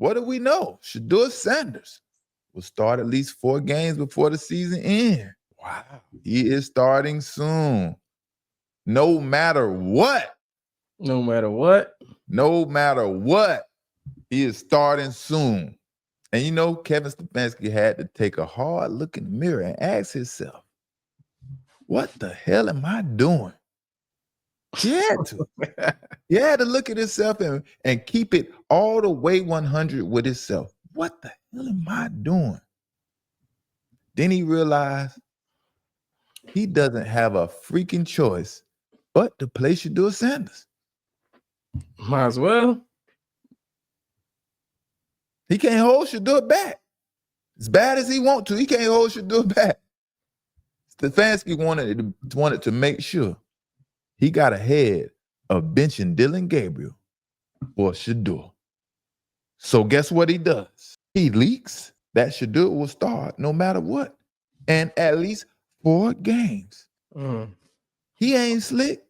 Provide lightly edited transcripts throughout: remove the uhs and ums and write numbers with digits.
what do we know? Shedeur Sanders will start at least 4 games before the season ends. Wow. He is starting soon. No matter what. No matter what. No matter what. He is starting soon. And you know, Kevin Stefanski had to take a hard look in the mirror and ask himself, what the hell am I doing? He had to. He had to look at himself and keep it all the way 100 with himself. What the hell am I doing? Then he realized he doesn't have a freaking choice but to play Shedeur Sanders. Might as well. He can't hold Shedeur back. As bad as he wants to, he can't hold Shedeur back. Stefanski wanted to make sure he got ahead of benching Dillon Gabriel for Shedeur. So guess what he does? He leaks that Shedeur will start no matter what, and at least 4 games. He ain't slick.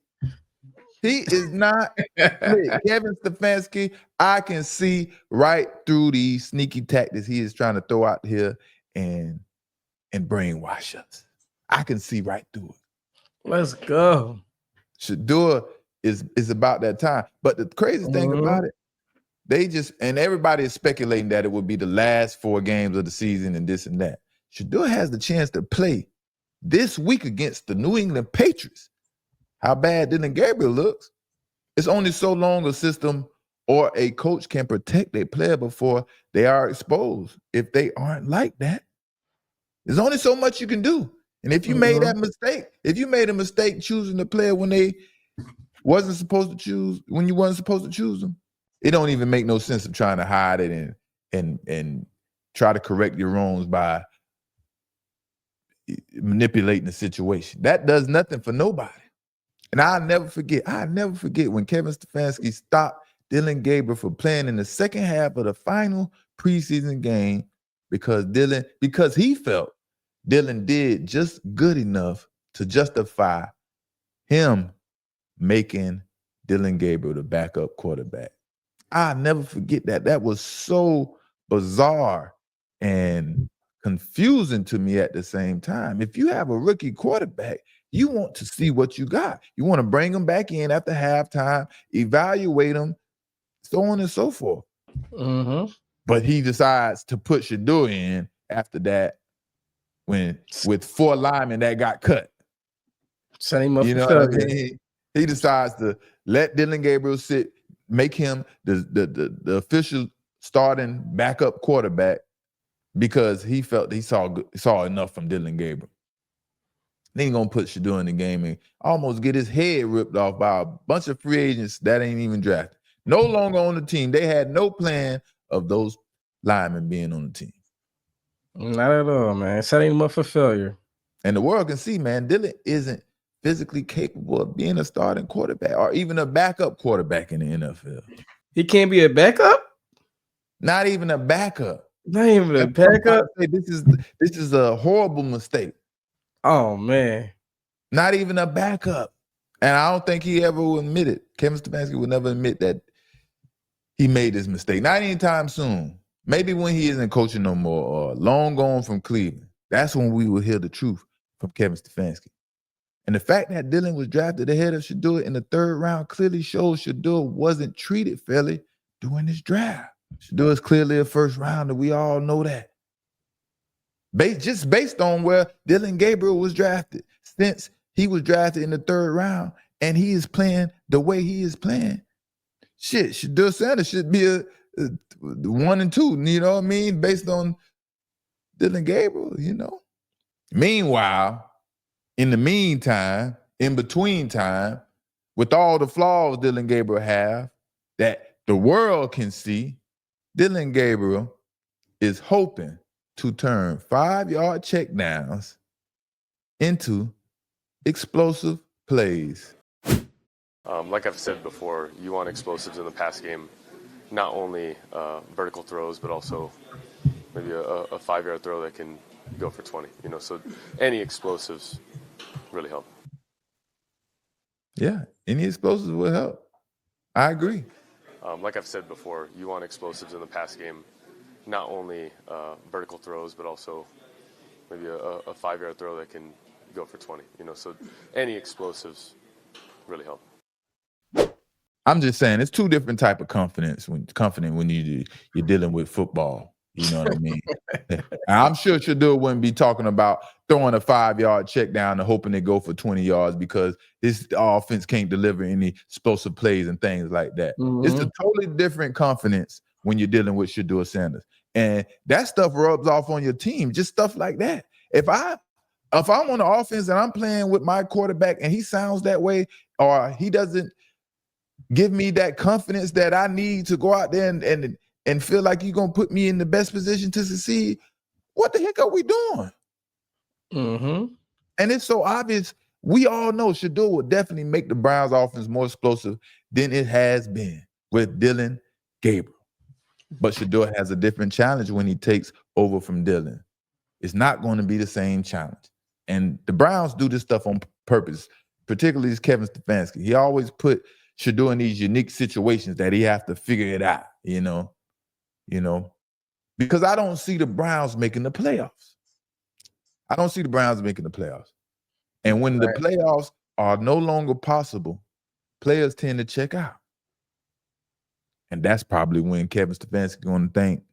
He is not slick. Kevin Stefanski, I can see right through these sneaky tactics he is trying to throw out here and brainwash us. I can see right through it. Let's go. Shedeur is about that time. But the crazy thing about it, they just, and everybody is speculating that it would be the last 4 games of the season and this and that. Shedeur has the chance to play this week against the New England Patriots. How bad Dillon Gabriel looks. It's only so long a system or a coach can protect their player before they are exposed. If they aren't like that, there's only so much you can do. And if you made that mistake, if you made a mistake choosing the player when they wasn't supposed to choose, when you wasn't supposed to choose them, it don't even make no sense of trying to hide it and try to correct your wrongs by manipulating the situation. That does nothing for nobody. And I'll never forget when Kevin Stefanski stopped Dillon Gabriel for playing in the second half of the final preseason game because he felt Dillon did just good enough to justify him making Dillon Gabriel the backup quarterback. I'll never forget that. That was so bizarre and confusing to me at the same time. If you have a rookie quarterback, you want to see what you got. You want to bring them back in after halftime, evaluate them, so on and so forth. But he decides to put Shedeur in after that with 4 linemen that got cut. Set him up, you know what I mean? He decides to let Dillon Gabriel sit, make him the official starting backup quarterback because he felt he saw enough from Dillon Gabriel. Then he's gonna put Shedeur in the game and almost get his head ripped off by a bunch of free agents that ain't even drafted. No longer on the team. They had no plan of those linemen being on the team. Not at all, man. Setting him up for failure. And the world can see, man, Dillon isn't physically capable of being a starting quarterback or even a backup quarterback in the NFL. He can't be a backup? Not even a backup. Not even a backup? This is a horrible mistake. Oh, man. Not even a backup. And I don't think he ever will admit it. Kevin Stefanski will never admit that he made this mistake. Not anytime soon. Maybe when he isn't coaching no more or long gone from Cleveland. That's when we will hear the truth from Kevin Stefanski. And the fact that Dillon was drafted ahead of Shedeur in the 3rd round clearly shows Shedeur wasn't treated fairly during this draft. Shedeur is clearly a first rounder. We all know that. Just based on where Dillon Gabriel was drafted. Since he was drafted in the 3rd round and he is playing the way he is playing, Shedeur Sanders should be a 1 and 2, you know what I mean? Based on Dillon Gabriel, you know. Meanwhile, in the meantime, in between time, with all the flaws Dillon Gabriel have that the world can see, Dillon Gabriel is hoping to turn 5-yard checkdowns into explosive plays. Like I've said before, you want explosives in the pass game, not only vertical throws, but also maybe a 5-yard throw that can go for 20. You know, so any explosives really help. Yeah, any explosives will help. I agree. Like I've said before, you want explosives in the pass game, not only vertical throws, but also maybe a 5-yard throw that can go for 20. So any explosives really help. I'm just saying it's two different type of confident when you're dealing with football. You know what I mean? I'm sure Shedeur wouldn't be talking about throwing a 5-yard check down and hoping they go for 20 yards because this offense can't deliver any explosive plays and things like that. Mm-hmm. It's a totally different confidence when you're dealing with Shedeur Sanders. And that stuff rubs off on your team, just stuff like that. If I'm on the offense and I'm playing with my quarterback and he sounds that way, or he doesn't give me that confidence that I need to go out there and feel like you're going to put me in the best position to succeed, what the heck are we doing? Mm-hmm. And it's so obvious. We all know Shedeur will definitely make the Browns offense more explosive than it has been with Dylan Gabriel. But Shedeur has a different challenge when he takes over from Dylan. It's not going to be the same challenge. And the Browns do this stuff on purpose, particularly Kevin Stefanski. He always put Shedeur in these unique situations that he have to figure it out, because I don't see the Browns making the playoffs. I don't see the Browns making the playoffs. And when the playoffs are no longer possible, players tend to check out. And that's probably when Kevin Stefanski is going to think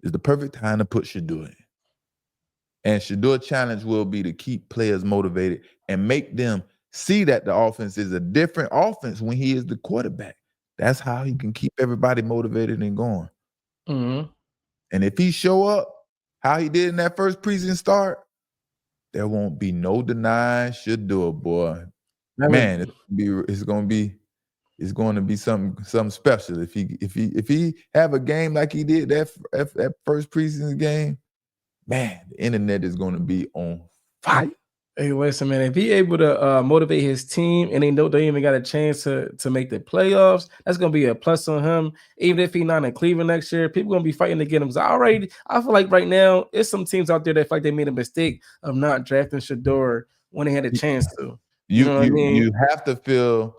is the perfect time to put Shedeur in. And Shedeur's challenge will be to keep players motivated and make them see that the offense is a different offense when he is the quarterback. That's how he can keep everybody motivated and going. Mm-hmm. And if he show up how he did in that first preseason start, there won't be no denying Shedeur, boy. Man, it's going to be something special if he have a game like he did that first preseason game. Man, the internet is going to be on fire. Hey, listen, man. If he able to motivate his team and they know they even got a chance to make the playoffs, that's gonna be a plus on him. Even if he's not in Cleveland next year, people gonna be fighting to get him. I feel like right now, there's some teams out there that feel like they made a mistake of not drafting Shedeur when they had a chance to. You know what I mean? You have to feel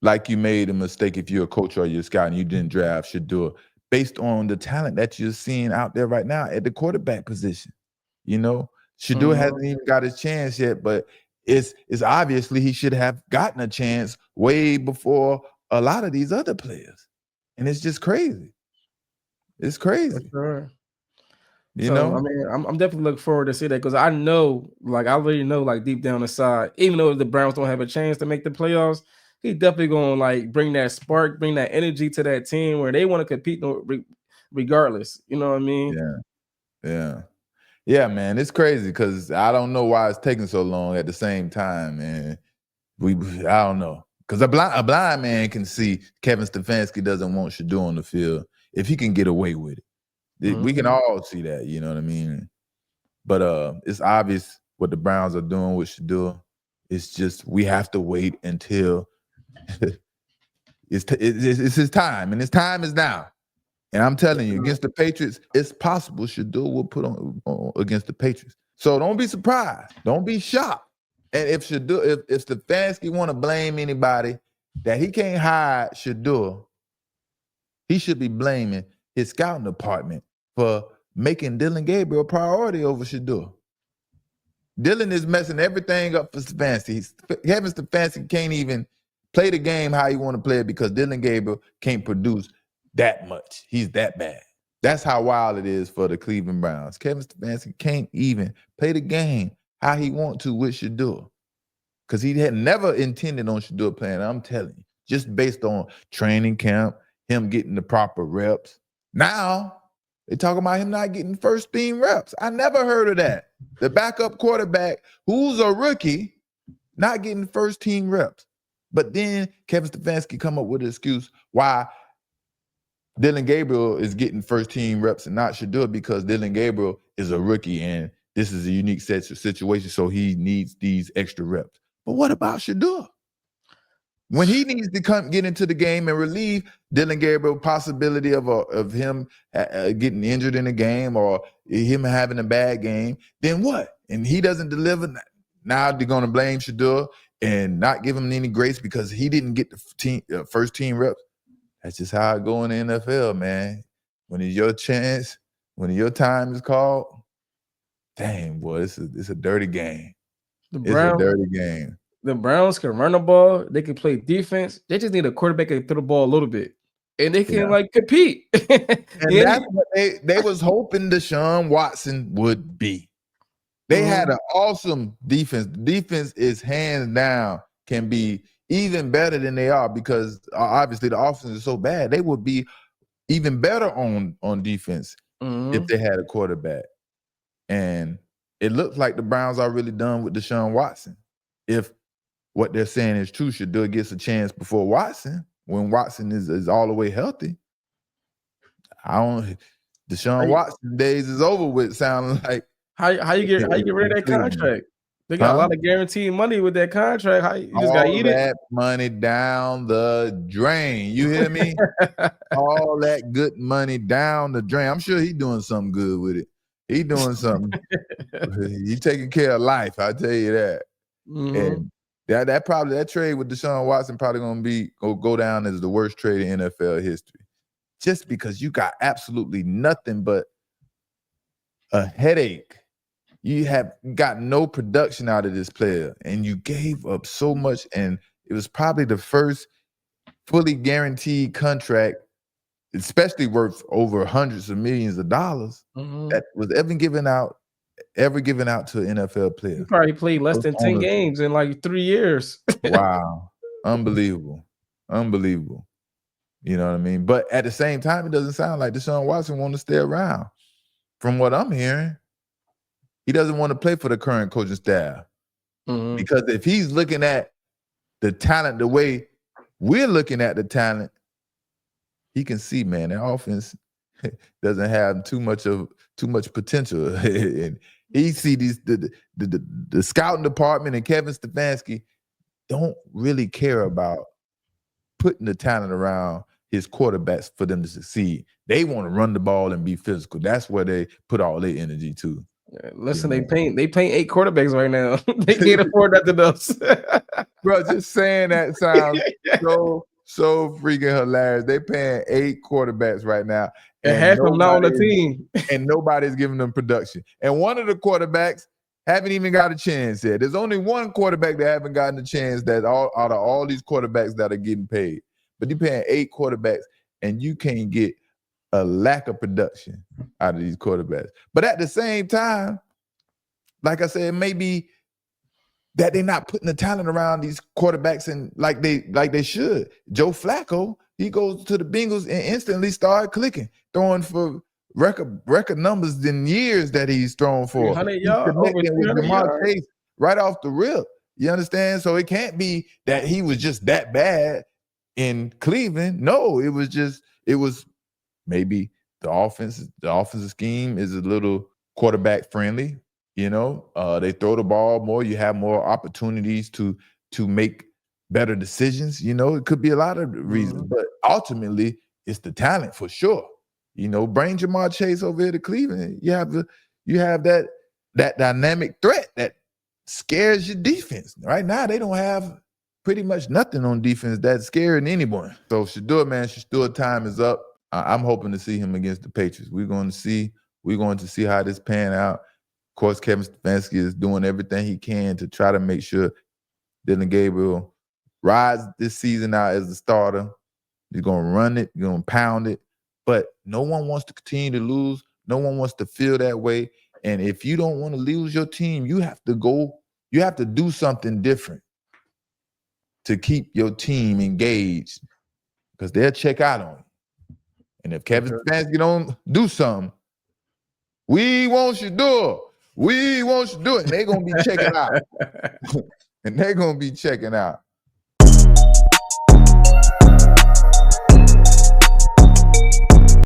like you made a mistake if you're a coach or you're a scout and you didn't draft Shedeur based on the talent that you're seeing out there right now at the quarterback position. Shedeur hasn't even got his chance yet, but it's obviously he should have gotten a chance way before a lot of these other players. And it's just crazy. It's crazy. Sure. You know? I mean, I'm definitely looking forward to see that because I already know, like deep down inside, even though the Browns don't have a chance to make the playoffs, he definitely gonna bring that spark, bring that energy to that team where they want to compete regardless. You know what I mean? Yeah, man. It's crazy because I don't know why it's taking so long at the same time, man. I don't know. Because a blind man can see Kevin Stefanski doesn't want Shedeur on the field if he can get away with it. We can all see that, you know what I mean? But it's obvious what the Browns are doing with Shedeur. It's just we have to wait until it's his time, and his time is now. And I'm telling you, against the Patriots, it's possible Shedeur will put on against the Patriots. So don't be surprised. Don't be shocked. And if Stefanski want to blame anybody that he can't hide Shedeur, he should be blaming his scouting department for making Dylan Gabriel a priority over Shedeur. Dylan is messing everything up for Stefanski. Kevin Stefanski can't even play the game how he want to play it because Dylan Gabriel can't produce that much. He's that bad. That's how wild it is for the Cleveland Browns. Kevin Stefanski can't even play the game how he want to with Shedeur because he had never intended on Shedeur playing. I'm telling you, just based on training camp, him getting the proper reps. Now, they talking about him not getting first team reps. I never heard of that. The backup quarterback, who's a rookie, not getting first team reps. But then Kevin Stefanski come up with an excuse why Dylan Gabriel is getting first team reps and not Shedeur because Dylan Gabriel is a rookie and this is a unique situation, so he needs these extra reps. But what about Shedeur? When he needs to get into the game and relieve Dylan Gabriel possibility of him getting injured in a game or him having a bad game, then what? And he doesn't deliver. Now they're going to blame Shedeur and not give him any grace because he didn't get the first team reps. That's just how it go in the NFL, man. When it's your chance, when your time is called, dang, boy, it's a dirty game. It's a dirty game. The Browns can run the ball. They can play defense. They just need a quarterback that can throw the ball a little bit, and they can like compete. And that's what they was hoping Deshaun Watson would be. They had an awesome defense. The defense is hands down can be even better than they are because obviously the offense is so bad. They would be even better on defense if they had a quarterback. And it looks like the Browns are really done with Deshaun Watson. If what they're saying is true, Shedeur gets a chance before Watson, when Watson is all the way healthy. Deshaun Watson days is over with, sounding like. How you get rid of that contract? They got a lot of guaranteed money with that contract. You just gotta eat it. All that money down the drain. You hear me? All that good money down the drain. I'm sure he's doing something good with it. He doing something. He taking care of life. I tell you that. And that trade with Deshaun Watson probably gonna go down as the worst trade in NFL history, just because you got absolutely nothing but a headache. You have got no production out of this player, and you gave up so much, and it was probably the first fully guaranteed contract, especially worth over hundreds of millions of dollars, that was ever given out to an NFL player. He probably played less than 10 games in like 3 years. Wow. Unbelievable. Unbelievable. You know what I mean? But at the same time, it doesn't sound like Deshaun Watson wants to stay around. From what I'm hearing, he doesn't want to play for the current coaching staff. Because if he's looking at the talent the way we're looking at the talent, he can see, man, that offense doesn't have too much potential. And he see the scouting department and Kevin Stefanski don't really care about putting the talent around his quarterbacks for them to succeed. They want to run the ball and be physical. That's where they put all their energy to. Listen, they paying 8 quarterbacks right now. They can't afford nothing else. Bro, just saying that sounds so freaking hilarious. They paying 8 quarterbacks right now, and half of them not on the team, and nobody's giving them production. And one of the quarterbacks haven't even got a chance yet. There's only one quarterback that haven't gotten a chance that out of all these quarterbacks that are getting paid. But you're paying 8 quarterbacks, and you can't get a lack of production out of these quarterbacks. But at the same time, like I said, it may be that they're not putting the talent around these quarterbacks and like they should. Joe Flacco, he goes to the Bengals and instantly started clicking, throwing for record numbers in years that he's thrown for. 300 yards, over 300 yards. Chase right off the rip. You understand? So it can't be that he was just that bad in Cleveland. No, it was maybe the offensive scheme is a little quarterback friendly. You know, they throw the ball more. You have more opportunities to make better decisions. You know, it could be a lot of reasons, but ultimately it's the talent for sure. You know, bring Jamar Chase over here to Cleveland. You have that dynamic threat that scares your defense. Right now, they don't have pretty much nothing on defense that's scaring anyone. So Shedeur time is up. I'm hoping to see him against the Patriots. We're going to see how this pan out. Of course, Kevin Stefanski is doing everything he can to try to make sure Dylan Gabriel rides this season out as the starter. He's going to run it, he's going to pound it. But no one wants to continue to lose. No one wants to feel that way. And if you don't want to lose your team, you have to do something different to keep your team engaged, because they'll check out on you. And if Kevin Stefanski don't do something, we want Shedeur. We want Shedeur. And they're going to be checking out. And they're going to be checking out.